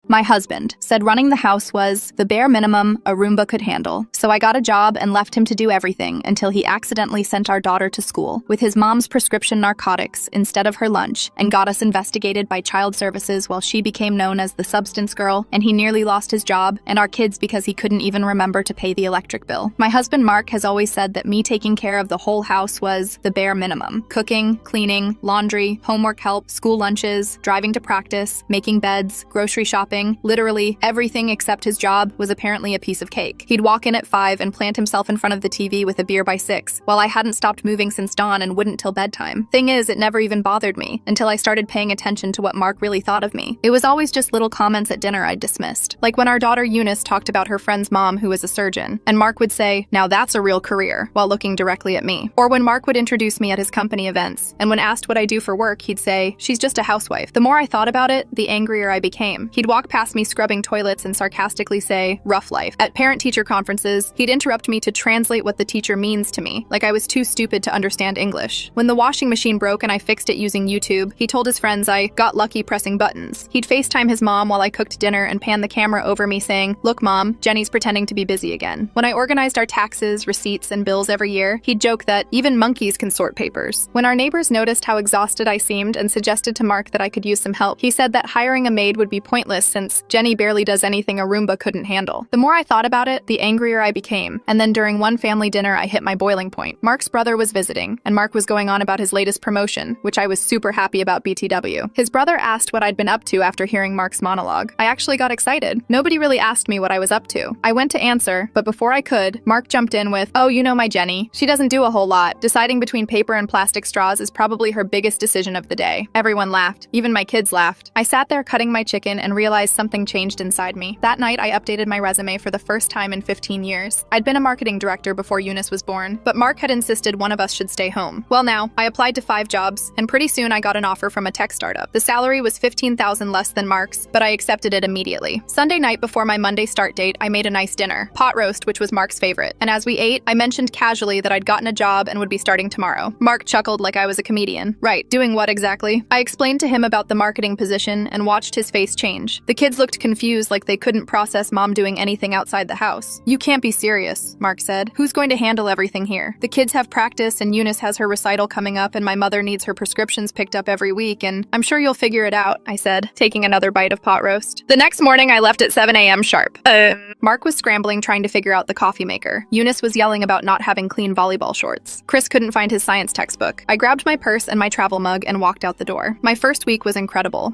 My husband said running the house was the bare minimum a Roomba could handle, so I got a job and left him to do everything until he accidentally sent our daughter to school with his mom's prescription narcotics instead of her lunch and got us investigated by child services while she became known as the substance girl, and he nearly lost his job and our kids because he couldn't even remember to pay the electric bill. My husband Mark has always said that me taking care of the whole house was the bare minimum. Cooking, cleaning, laundry, homework help, school lunches, driving to practice, making beds, grocery shopping, literally everything except his job was apparently a piece of cake. He'd walk in at 5 and plant himself in front of the TV with a beer by 6, while I hadn't stopped moving since dawn and wouldn't till bedtime. Thing is, it never even bothered me until I started paying attention to what Mark really thought of me. It was always just little comments at dinner I'd dismissed. Like when our daughter Eunice talked about her friend's mom who was a surgeon, and Mark would say, "Now that's a real career," while looking directly at me. Or when Mark would introduce me at his company events, and when asked what I do for work, he'd say, "She's just a housewife." The more I thought about it, the angrier I became. He'd walk past me scrubbing toilets and sarcastically say, "Rough life." At parent-teacher conferences, he'd interrupt me to translate what the teacher means to me, like I was too stupid to understand English. When the washing machine broke and I fixed it using YouTube, he told his friends I got lucky pressing buttons. He'd FaceTime his mom while I cooked dinner and pan the camera over me saying, "Look, Mom, Jenny's pretending to be busy again." When I organized our taxes, receipts, and bills every year, he'd joke that even monkeys can sort papers. When our neighbors noticed how exhausted I seemed and suggested to Mark that I could use some help, he said that hiring a maid would be pointless since Jenny barely does anything a Roomba couldn't handle. The more I thought about it, the angrier I became. And then during one family dinner, I hit my boiling point. Mark's brother was visiting, and Mark was going on about his latest promotion, which I was super happy about BTW. His brother asked what I'd been up to after hearing Mark's monologue. I actually got excited. Nobody really asked me what I was up to. I went to answer, but before I could, Mark jumped in with, "Oh, you know my Jenny. She doesn't do a whole lot. Deciding between paper and plastic straws is probably her biggest decision of the day." Everyone laughed. Even my kids laughed. I sat there cutting my chicken and realized something changed inside me. That night, I updated my resume for the first time in 15 years. I'd been a marketing director before Eunice was born, but Mark had insisted one of us should stay home. Well, now, I applied to 5 jobs, and pretty soon I got an offer from a tech startup. The salary was $15,000 less than Mark's, but I accepted it immediately. Sunday night before my Monday start date, I made a nice dinner, pot roast, which was Mark's favorite. And as we ate, I mentioned casually that I'd gotten a job and would be starting tomorrow. Mark chuckled like I was a comedian. "Right, doing what exactly?" I explained to him about the marketing position and watched his face change. The kids looked confused like they couldn't process Mom doing anything outside the house. "You can't be serious," Mark said. "Who's going to handle everything here? The kids have practice and Eunice has her recital coming up and my mother needs her prescriptions picked up every week and I'm sure you'll figure it out," I said, taking another bite of pot roast. The next morning I left at 7 a.m. sharp. Mark was scrambling trying to figure out the coffee maker. Eunice was yelling about not having clean volleyball shorts. Chris couldn't find his science textbook. I grabbed my purse and my travel mug and walked out the door. My first week was incredible.